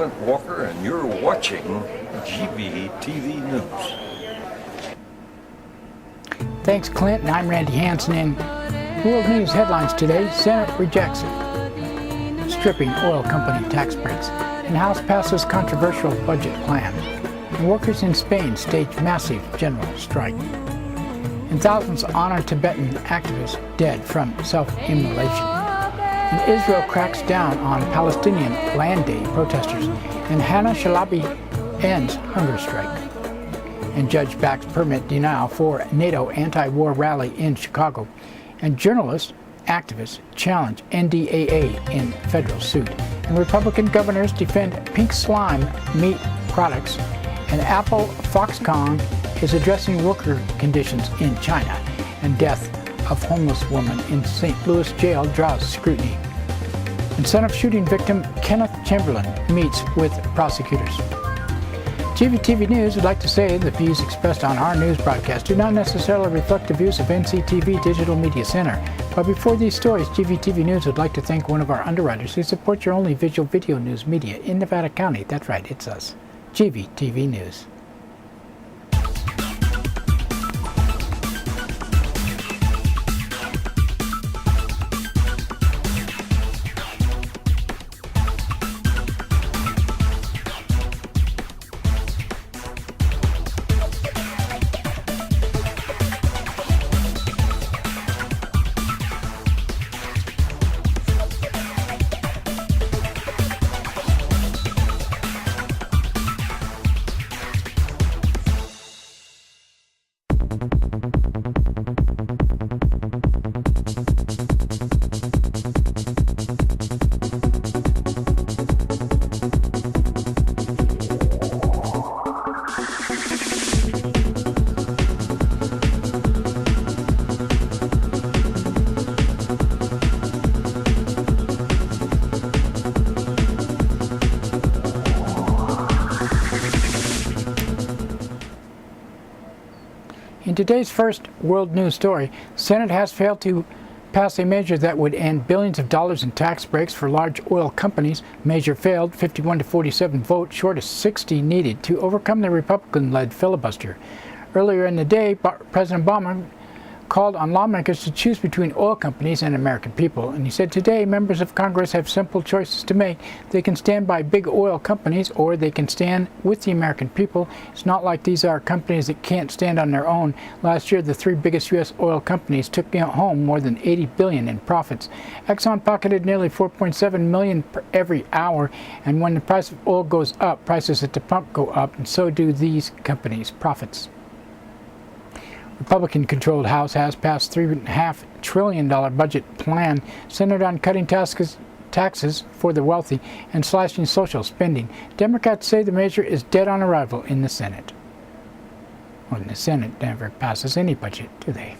Clint Walker, and you're watching GVTV News. Thanks, Clint, and I'm Randy Hansen. In World News headlines today: Senate rejects stripping oil company tax breaks, and House passes controversial budget plan. And workers in Spain stage massive general strike. And thousands honor Tibetan activists dead from self-immolation. And Israel cracks down on Palestinian Land Day protesters. And Hannah Shalabi ends hunger strike. And judge backs permit denial for NATO anti-war rally in Chicago. And journalists, activists challenge NDAA in federal suit. And Republican governors defend pink slime meat products. And Apple Foxconn is addressing worker conditions in China. And death of homeless woman in St. Louis jail draws scrutiny. And son of shooting victim Kenneth Chamberlain meets with prosecutors. GVTV News would like to say the views expressed on our news broadcast do not necessarily reflect the views of NCTV Digital Media Center. But before these stories, GVTV News would like to thank one of our underwriters who support your only visual video news media in Nevada County. That's right, it's us. GVTV News. In today's first world news story, Senate has failed to pass a measure that would end billions of dollars in tax breaks for large oil companies. Measure failed, 51 to 47 vote, short of 60 needed to overcome the Republican-led filibuster. Earlier in the day, President Obama called on lawmakers to choose between oil companies and American people. And he said today members of Congress have simple choices to make. They can stand by big oil companies or they can stand with the American people. It's not like these are companies that can't stand on their own. Last year, the three biggest U.S. oil companies took home more than $80 billion in profits. Exxon pocketed nearly $4.7 million per every hour. And when the price of oil goes up, prices at the pump go up, and so do these companies' profits. Republican-controlled House has passed $3.5 trillion budget plan centered on cutting taxes for the wealthy and slashing social spending. Democrats say the measure is dead on arrival in the Senate. Well, the Senate never passes any budget, do they?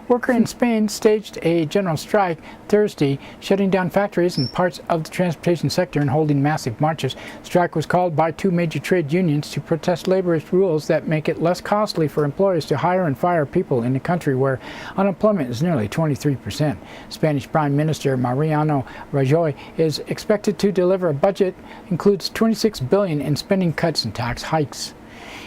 Workers in Spain staged a general strike Thursday, shutting down factories and parts of the transportation sector and holding massive marches. The strike was called by two major trade unions to protest labor rules that make it less costly for employers to hire and fire people in a country where unemployment is nearly 23%. Spanish Prime Minister Mariano Rajoy is expected to deliver a budget that includes $26 billion in spending cuts and tax hikes.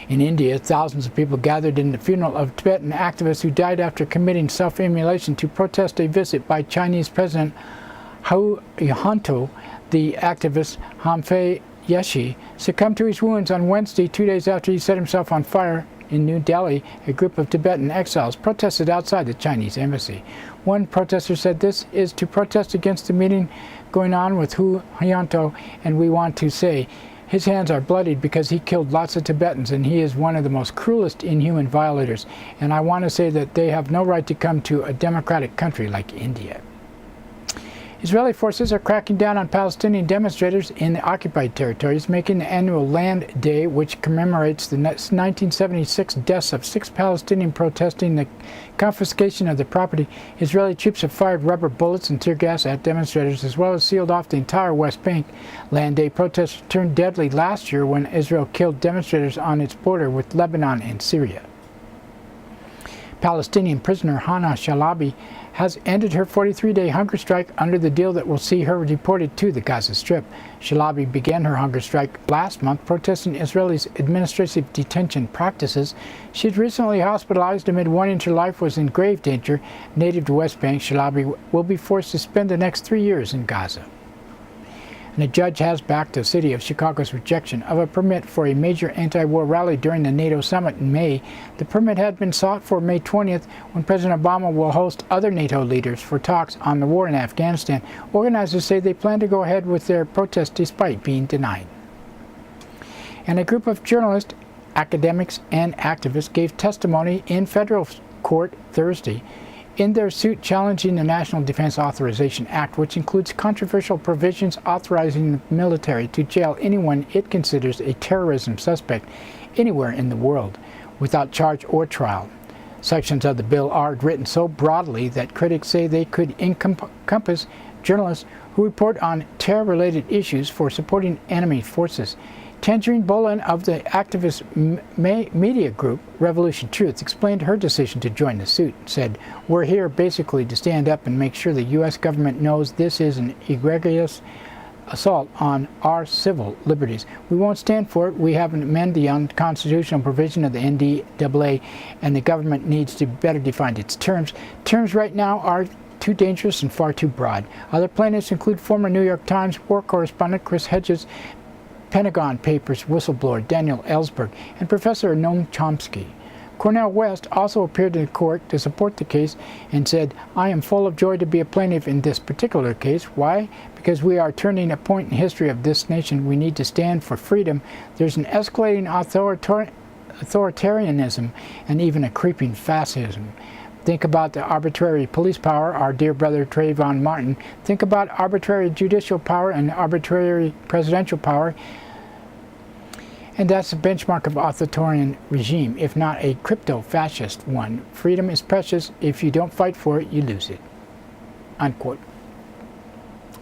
In India, thousands of people gathered in the funeral of Tibetan activists who died after committing self-immolation to protest a visit by Chinese President Hu Jintao. The activist Hamfei Yeshi succumbed to his wounds on Wednesday, 2 days after he set himself on fire. In New Delhi, a group of Tibetan exiles protested outside the Chinese embassy. One protester said this is to protest against the meeting going on with Hu Jintao, and we want to say his hands are bloodied because he killed lots of Tibetans and he is one of the most cruelest inhuman violators. And I want to say that they have no right to come to a democratic country like India. Israeli forces are cracking down on Palestinian demonstrators in the occupied territories, making the annual Land Day, which commemorates the 1976 deaths of 6 Palestinians protesting the confiscation of the property. Israeli troops have fired rubber bullets and tear gas at demonstrators, as well as sealed off the entire West Bank. Land Day protests turned deadly last year when Israel killed demonstrators on its border with Lebanon and Syria. Palestinian prisoner Hana Shalabi has ended her 43-day hunger strike under the deal that will see her deported to the Gaza Strip. Shalabi began her hunger strike last month protesting Israel's administrative detention practices. She was recently hospitalized amid warning her life was in grave danger. Native to West Bank, Shalabi will be forced to spend the next 3 years in Gaza. And a judge has backed the city of Chicago's rejection of a permit for a major anti-war rally during the NATO summit in May. The permit had been sought for May 20th, when President Obama will host other NATO leaders for talks on the war in Afghanistan. Organizers say they plan to go ahead with their protest despite being denied. And a group of journalists, academics, and activists gave testimony in federal court Thursday in their suit challenging the National Defense Authorization Act, which includes controversial provisions authorizing the military to jail anyone it considers a terrorism suspect anywhere in the world without charge or trial. Sections of the bill are written so broadly that critics say they could encompass journalists who report on terror-related issues for supporting enemy forces. Tangerine Boland of the activist media group Revolution Truth explained her decision to join the suit, said, "We're here basically to stand up and make sure the U.S. government knows this is an egregious assault on our civil liberties. We won't stand for it. We have amended the unconstitutional provision of the NDAA, and the government needs to better define its terms. Terms right now are too dangerous and far too broad." Other plaintiffs include former New York Times war correspondent Chris Hedges, Pentagon Papers whistleblower Daniel Ellsberg, and Professor Noam Chomsky. Cornel West also appeared in court to support the case and said, "I am full of joy to be a plaintiff in this particular case. Why? Because we are turning a point in history of this nation. We need to stand for freedom. There's an escalating authoritarianism and even a creeping fascism. Think about the arbitrary police power, our dear brother Trayvon Martin. Think about arbitrary judicial power and arbitrary presidential power. And that's the benchmark of authoritarian regime, if not a crypto-fascist one. Freedom is precious. If you don't fight for it, you lose it." Unquote.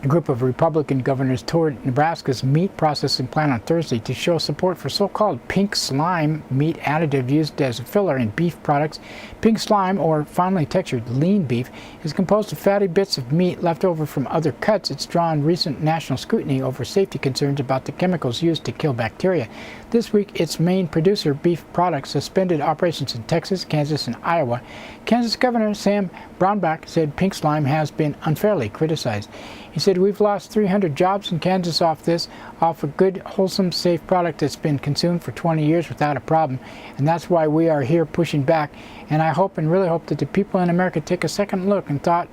A group of Republican governors toured Nebraska's meat processing plant on Thursday to show support for so-called pink slime, meat additive used as a filler in beef products. Pink slime, or finely textured lean beef, is composed of fatty bits of meat left over from other cuts. It's drawn recent national scrutiny over safety concerns about the chemicals used to kill bacteria. This week, its main producer, Beef Products, suspended operations in Texas, Kansas, and Iowa. Kansas Governor Sam Brownback said pink slime has been unfairly criticized. He said, "We've lost 300 jobs in Kansas off a good, wholesome, safe product that's been consumed for 20 years without a problem. And that's why we are here pushing back. And I hope and really hope that the people in America take a second look and thought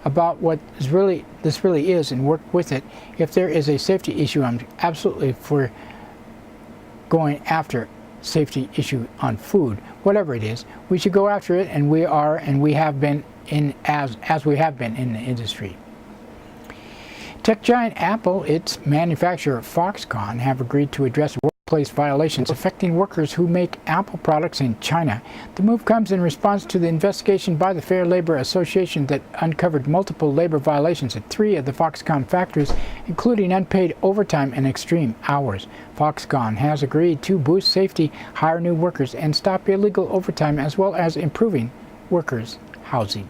about what this really is and work with it. If there is a safety issue, I'm absolutely for going after safety issue on food, whatever it is. We should go after it, and we are, and we have been as we have been in the industry." Tech giant Apple, its manufacturer Foxconn, have agreed to address workplace violations affecting workers who make Apple products in China. The move comes in response to the investigation by the Fair Labor Association that uncovered multiple labor violations at 3 of the Foxconn factories, including unpaid overtime and extreme hours. Foxconn has agreed to boost safety, hire new workers, and stop illegal overtime, as well as improving workers' housing.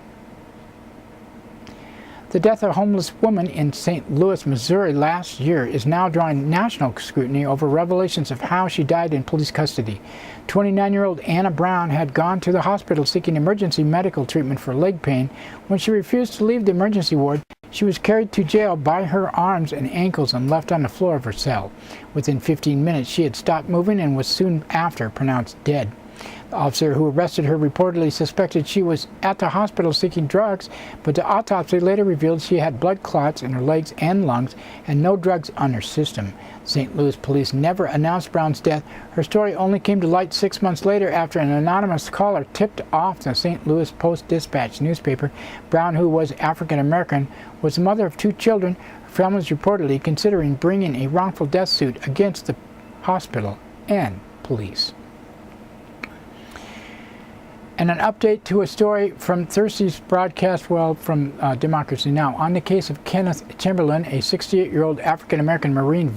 The death of a homeless woman in St. Louis, Missouri last year is now drawing national scrutiny over revelations of how she died in police custody. 29-year-old Anna Brown had gone to the hospital seeking emergency medical treatment for leg pain. When she refused to leave the emergency ward, she was carried to jail by her arms and ankles and left on the floor of her cell. Within 15 minutes, she had stopped moving and was soon after pronounced dead. The officer who arrested her reportedly suspected she was at the hospital seeking drugs, but the autopsy later revealed she had blood clots in her legs and lungs and no drugs on her system. St. Louis police never announced Brown's death. Her story only came to light 6 months later after an anonymous caller tipped off the St. Louis Post-Dispatch newspaper. Brown, who was African American, was the mother of 2 children. Her family is reportedly considering bringing a wrongful death suit against the hospital and police. And an update to a story from Thursday's broadcast, from Democracy Now! On the case of Kenneth Chamberlain, a 68-year-old African-American Marine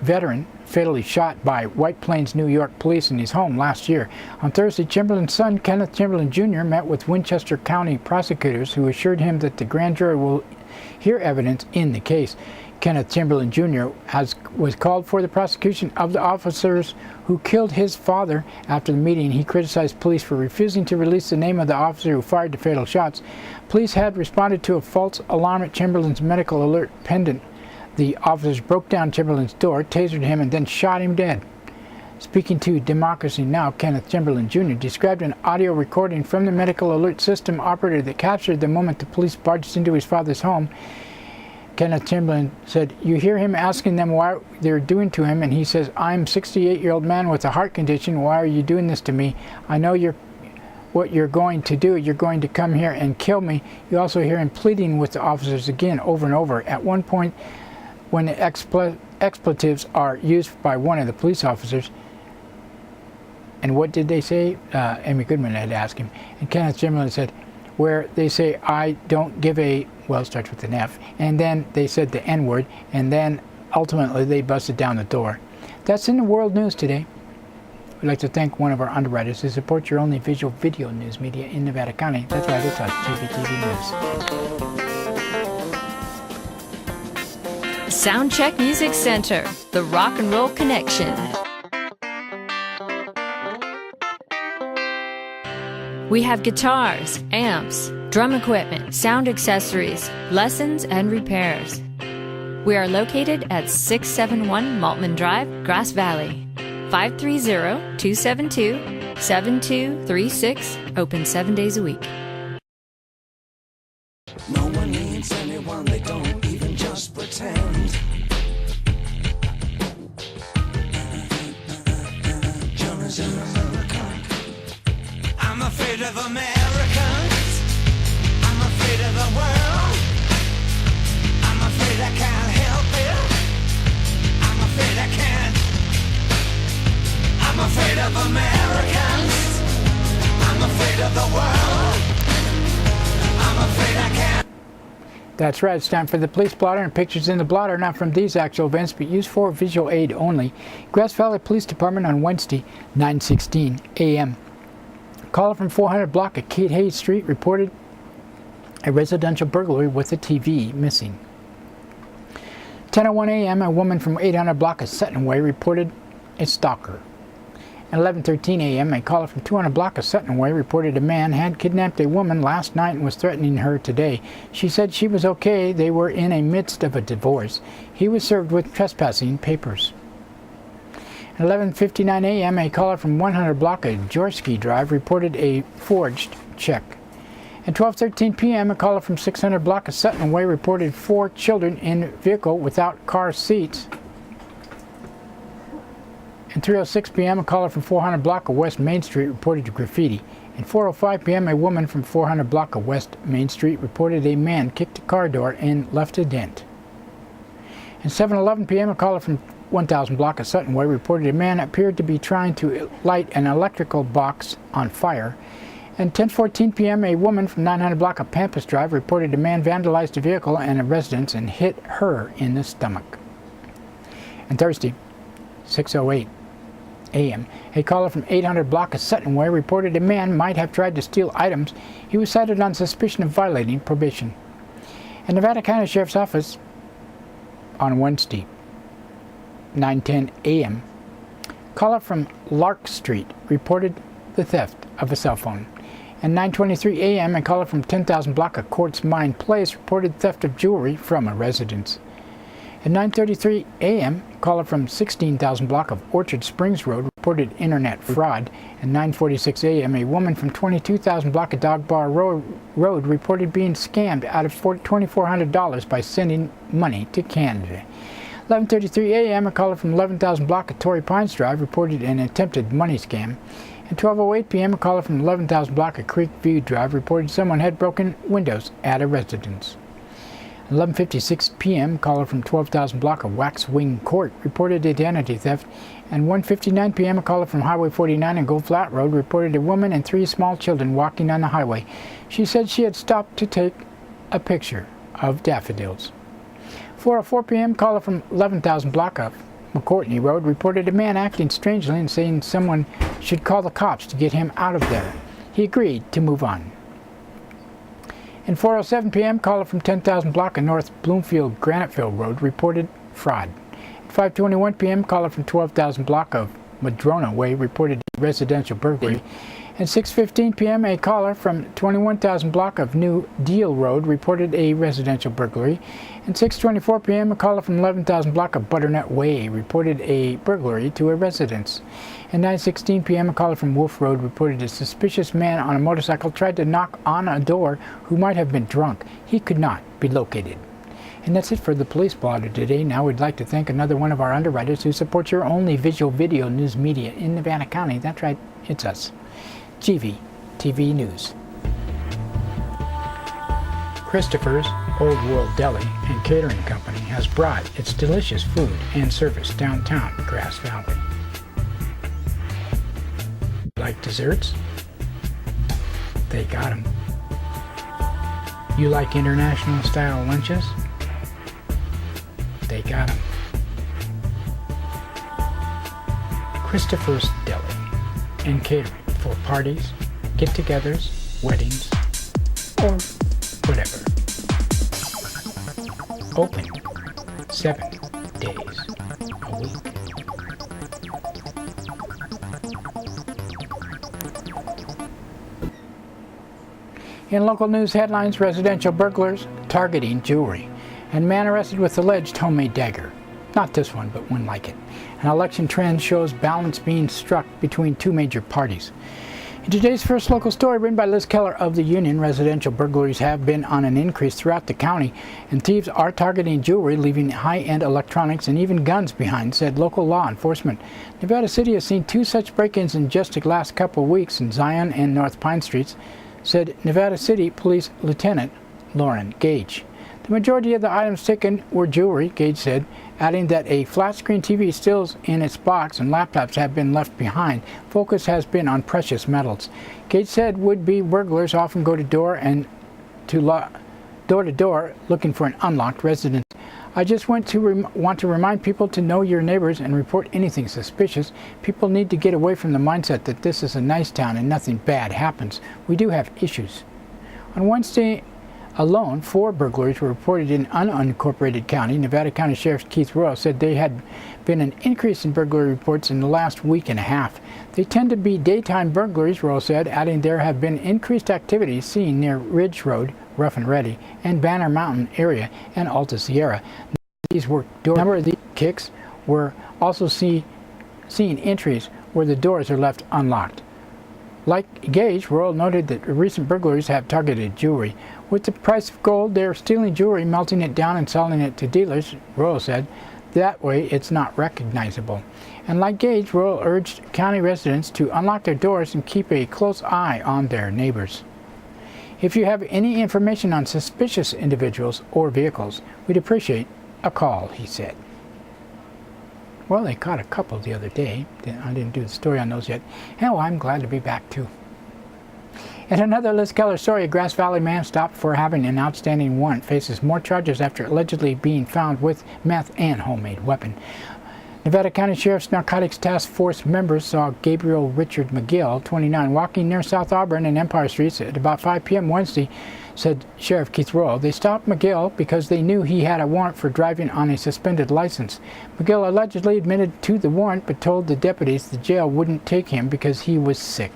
veteran fatally shot by White Plains, New York police in his home last year. On Thursday, Chamberlain's son, Kenneth Chamberlain Jr., met with Winchester County prosecutors who assured him that the grand jury will hear evidence in the case. Kenneth Chamberlain Jr. was called for the prosecution of the officers who killed his father. After the meeting, he criticized police for refusing to release the name of the officer who fired the fatal shots. Police had responded to a false alarm at Chamberlain's medical alert pendant. The officers broke down Chamberlain's door, tasered him, and then shot him dead. Speaking to Democracy Now!, Kenneth Chamberlain Jr. described an audio recording from the medical alert system operator that captured the moment the police barged into his father's home. Kenneth Chamberlain said, "You hear him asking them why they're doing to him, and he says, 'I'm a 68-year-old man with a heart condition. Why are you doing this to me? I know what you're going to do. You're going to come here and kill me.'" You also hear him pleading with the officers again over and over. At one point, when the expletives are used by one of the police officers, and what did they say? Amy Goodman had asked him, and Kenneth Chamberlain said, where they say, "I don't give a," well, it starts with an F, and then they said the N-word, and then ultimately they busted down the door. That's in the world news today. We'd like to thank one of our underwriters who supports your only visual video news media in Nevada County. That's right, it's us, GVTV News. Soundcheck Music Center, the rock and roll connection. We have guitars, amps, drum equipment, sound accessories, lessons, and repairs. We are located at 671 Maltman Drive, Grass Valley. 530-272-7236, open 7 days a week. No one needs anyone, they don't even just pretend. John is an American. I'm afraid of Americans. I'm afraid of the world. I'm afraid I can't help it. I'm afraid I can't. I'm afraid of Americans. I'm afraid of the world. I'm afraid I can't. That's right, it's time for the police blotter, and pictures in the blotter not from these actual events but used for visual aid only. Grass Valley Police Department on Wednesday, 9:16 a.m. Caller from 400 block of Kate Hayes Street reported a residential burglary with a TV missing. 10:01 a.m. a woman from 800 block of Sutton Way reported a stalker. At 11:13 a.m. a caller from 200 block of Sutton Way reported a man had kidnapped a woman last night and was threatening her today. She said she was okay. They were in the midst of a divorce. He was served with trespassing papers. At 11:59 a.m. a caller from 100 block of Jorsky Drive reported a forged check. At 12:13 p.m. a caller from 600 block of Sutton Way reported 4 children in vehicle without car seats. At 3:06 p.m. a caller from 400 block of West Main Street reported graffiti. At 4:05 p.m. a woman from 400 block of West Main Street reported a man kicked a car door and left a dent. At 7:11 p.m. a caller from 1000 block of Sutton Way reported a man appeared to be trying to light an electrical box on fire. At 10:14 p.m. a woman from 900 block of Pampas Drive reported a man vandalized a vehicle and a residence and hit her in the stomach. And Thursday, 6:08 a.m. a caller from 800 block of Sutton Way reported a man might have tried to steal items. He was cited on suspicion of violating probation. At Nevada County Sheriff's Office on Wednesday, 9:10 a.m. caller from Lark Street reported the theft of a cell phone. At 9:23 a.m. a caller from 10,000 block of Quartz Mine Place reported theft of jewelry from a residence. At 9:33 a.m. a caller from 16,000 block of Orchard Springs Road reported internet fraud. At 9:46 a.m. a woman from 22,000 block of Dog Bar Road reported being scammed out of $2,400 by sending money to Canada. 11:33 a.m. a caller from 11,000 block of Torrey Pines Drive reported an attempted money scam. At 12:08 p.m. a caller from 11,000 block of Creek View Drive reported someone had broken windows at a residence. At 11:56 p.m. a caller from 12,000 block of Waxwing Court reported identity theft. And 1:59 p.m. a caller from Highway 49 and Gold Flat Road reported a woman and 3 small children walking on the highway. She said she had stopped to take a picture of daffodils. 4:04 p.m. caller from 11,000 block of McCourtney Road reported a man acting strangely and saying someone should call the cops to get him out of there. He agreed to move on. In 4:07 p.m., caller from 10,000 block of North Bloomfield Graniteville Road reported fraud. At 5:21 p.m., caller from 12,000 block of Madrona Way reported a residential burglary. At 6:15 p.m., a caller from 21,000 block of New Deal Road reported a residential burglary. At 6:24 p.m., a caller from 11,000 block of Butternut Way reported a burglary to a residence. At 9:16 p.m., a caller from Wolf Road reported a suspicious man on a motorcycle tried to knock on a door who might have been drunk. He could not be located. And that's it for the Police Blotter today. Now we'd like to thank another one of our underwriters who supports your only visual video news media in Nevada County. That's right, it's us. GVTV News. Christopher's Old World Deli and Catering Company has brought its delicious food and service downtown Grass Valley. Like desserts? They got 'em. You like international style lunches? They got 'em. Christopher's Deli and Catering for parties, get-togethers, weddings, or whatever. Open 7 days a week. In local news headlines, residential burglars targeting jewelry, and man arrested with alleged homemade dagger. Not this one, but one like it. An election trend shows balance being struck between two major parties. In today's first local story, written by Liz Keller of the Union, residential burglaries have been on an increase throughout the county, and thieves are targeting jewelry, leaving high-end electronics and even guns behind, said local law enforcement. Nevada City has seen 2 such break-ins in just the last couple of weeks in Zion and North Pine Streets, said Nevada City Police Lieutenant Lauren Gage. The majority of the items taken were jewelry, Gage said, adding that a flat-screen TV still in its box and laptops have been left behind. Focus has been on precious metals. Gage said would-be burglars often go to door to door looking for an unlocked residence. I just want to remind people to know your neighbors and report anything suspicious. People need to get away from the mindset that this is a nice town and nothing bad happens. We do have issues. On Wednesday alone, 4 burglaries were reported in unincorporated county. Nevada County Sheriff Keith Royal said there had been an increase in burglary reports in the last week and a half. They tend to be daytime burglaries, Royal said, adding there have been increased activity seen near Ridge Road, Rough and Ready, and Banner Mountain area and Alta Sierra. These were a number of these kicks were also seen entries where the doors are left unlocked. Like Gage, Royal noted that recent burglaries have targeted jewelry. With the price of gold, they're stealing jewelry, melting it down and selling it to dealers, Royal said. That way, it's not recognizable. And like Gage, Royal urged county residents to unlock their doors and keep a close eye on their neighbors. If you have any information on suspicious individuals or vehicles, we'd appreciate a call, he said. Well, they caught a couple the other day. I didn't do the story on those yet. And well, I'm glad to be back too. In another Liz Keller story, a Grass Valley man stopped for having an outstanding warrant faces more charges after allegedly being found with meth and homemade weapon. Nevada County Sheriff's Narcotics Task Force members saw Gabriel Richard McGill, 29, walking near South Auburn and Empire Streets at about 5 p.m. Wednesday, said Sheriff Keith Royal. They stopped McGill because they knew he had a warrant for driving on a suspended license. McGill allegedly admitted to the warrant but told the deputies the jail wouldn't take him because he was sick.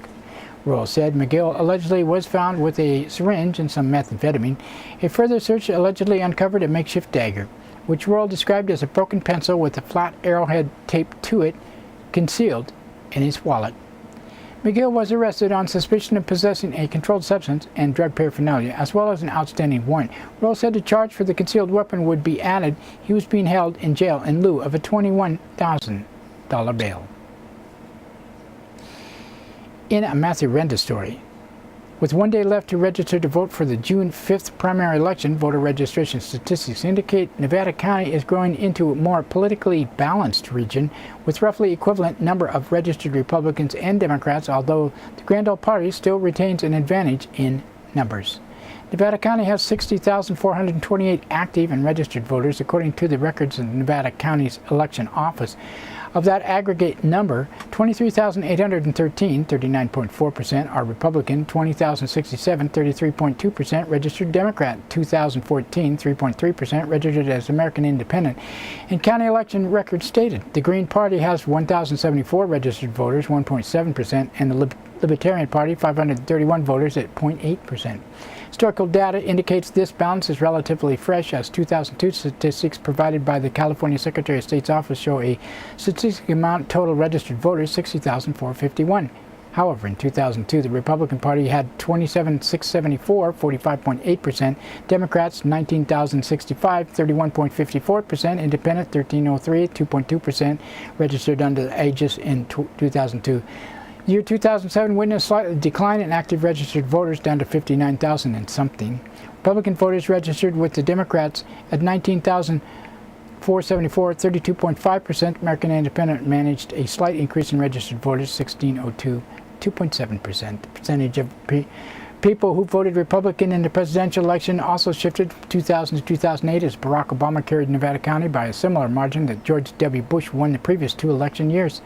Royal said McGill allegedly was found with a syringe and some methamphetamine. A further search allegedly uncovered a makeshift dagger, which Royal described as a broken pencil with a flat arrowhead taped to it, concealed in his wallet. McGill was arrested on suspicion of possessing a controlled substance and drug paraphernalia, as well as an outstanding warrant. Royal said the charge for the concealed weapon would be added. He was being held in jail in lieu of a $21,000 bail. In a Matthew Renda story, with 1 day left to register to vote for the June 5th primary election, voter registration statistics indicate Nevada County is growing into a more politically balanced region with roughly equivalent number of registered Republicans and Democrats, although the Grand Old Party still retains an advantage in numbers. Nevada County has 60,428 active and registered voters, according to the records of Nevada County's election office. Of that aggregate number, 23,813, 39.4%, are Republican, 20,067, 33.2%, registered Democrat, 2,014, 3.3%, registered as American Independent. And county election records stated, the Green Party has 1,074 registered voters, 1.7%, and the Libertarian Party, 531 voters at 0.8%. Historical data indicates this balance is relatively fresh, as 2002 statistics provided by the California Secretary of State's office show a statistic amount total registered voters 60,451. However, in 2002, the Republican Party had 27,674, 45.8%, Democrats 19,065, 31.54%, Independent 1,303, 2.2%, registered under the aegis in 2002. Year 2007 witnessed a slight decline in active registered voters, down to 59,000 and something. Republican voters registered with the Democrats at 19,474, 32.5%. American Independent managed a slight increase in registered voters, 1,602, 2.7%. The percentage of people who voted Republican in the presidential election also shifted from 2000 to 2008, as Barack Obama carried Nevada County by a similar margin that George W. Bush won the previous 2 election years.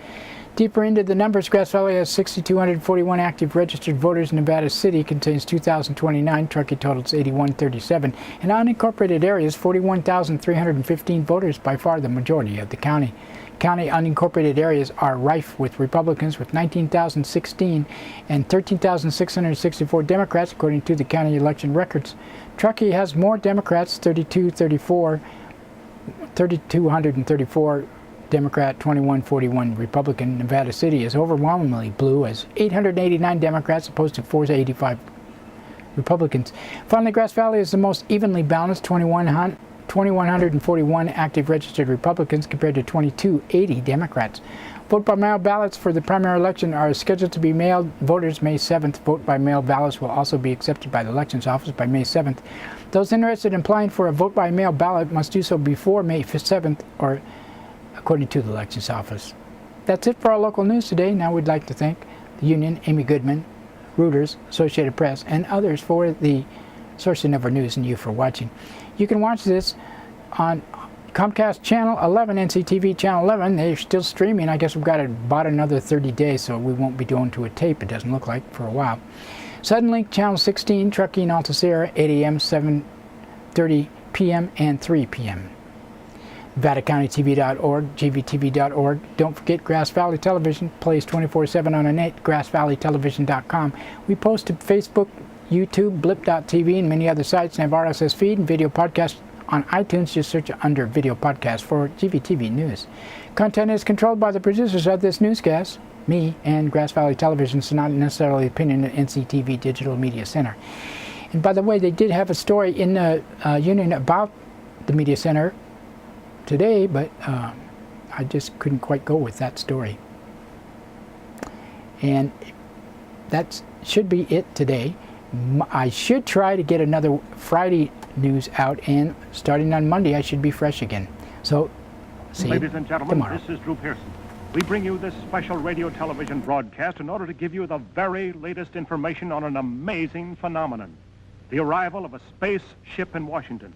Deeper into the numbers, Grass Valley has 6,241 active registered voters. Nevada City contains 2,029, Truckee totals 8,137, and unincorporated areas 41,315 voters, by far the majority of the county. County unincorporated areas are rife with Republicans, with 19,016 and 13,664 Democrats, according to the county election records. Truckee has more Democrats, 3,234 Democrat, 2141 Republican. Nevada City is overwhelmingly blue, as 889 Democrats opposed to 485 Republicans. Finally, Grass Valley is the most evenly balanced, 2,141 active registered Republicans compared to 2,280 Democrats. Vote by mail ballots for the primary election are scheduled to be mailed voters May 7th. Vote by mail ballots will also be accepted by the elections office by May 7th. Those interested in applying for a vote by mail ballot must do so before May 7th, or according to the elections office. That's it for our local news today. Now we'd like to thank the Union, Amy Goodman, Reuters, Associated Press, and others for the sourcing of our news, and you for watching. You can watch this on Comcast Channel 11, NCTV Channel 11. They're still streaming. I guess we've got about another 30 days, so we won't be going to a tape, it doesn't look like, for a while. Suddenlink Channel 16, Truckee and Alta Sierra, 8 a.m., 7:30 p.m., and 3 p.m. NevadaCountyTV.org, GVTV.org. Don't forget Grass Valley Television plays 24/7 on the net, GrassValleyTelevision.com. We post to Facebook, YouTube, Blip.tv, and many other sites, and have RSS feed and video podcasts on iTunes. Just search under video podcast for GVTV News. Content is controlled by the producers of this newscast, me and Grass Valley Television, so not necessarily the opinion of NCTV Digital Media Center. And by the way, they did have a story in the Union about the Media Center today, but I just couldn't quite go with that story. And that should be it today. I should try to get another Friday news out, and starting on Monday I should be fresh again. So, see Ladies you and gentlemen, tomorrow. this is Drew Pearson. We bring you this special radio television broadcast in order to give you the very latest information on an amazing phenomenon: the arrival of a space ship in Washington.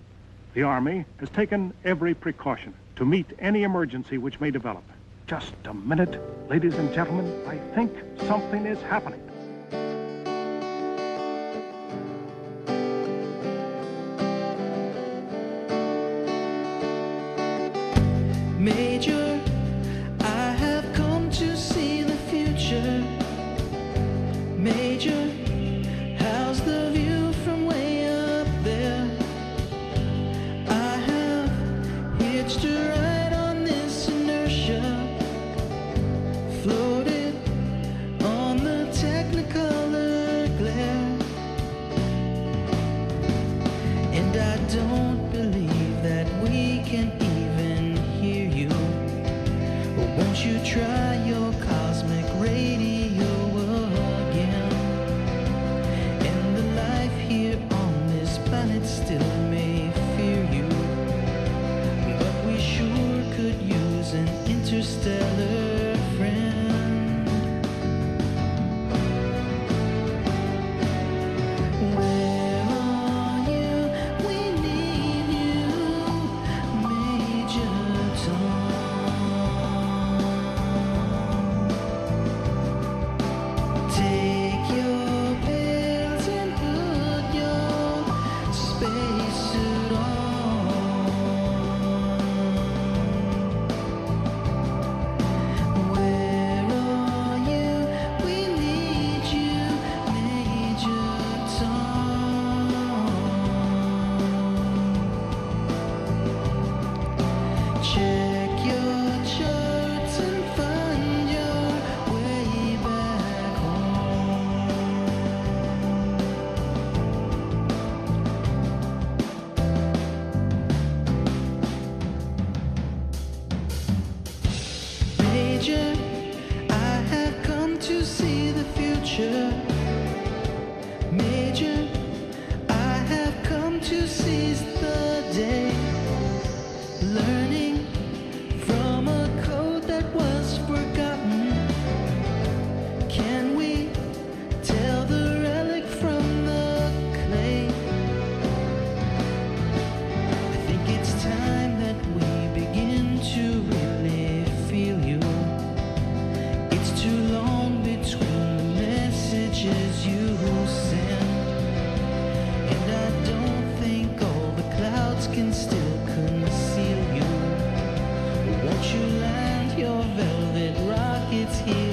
The Army has taken every precaution to meet any emergency which may develop. Just a minute, ladies and gentlemen, I think something is happening. Major, I have come to see the future. Major, how's the view from way up there? I have hitched a ride on this inertia, floated on the Technicolor glare, and I don't believe that we can even hear you. But won't you try your cosmic radio again? And the life here on this planet still may fear you, but we sure could use an interstellar friend. Where Major, I have come to see the future. Major, I have come to seize the day. Learning from a code that was forgotten. Can we tell the relic from the clay? I think it's time that we begin to really feel you. It's too long between the messages you send, and I don't think all the clouds can still conceal you. Won't you land your velvet rockets here?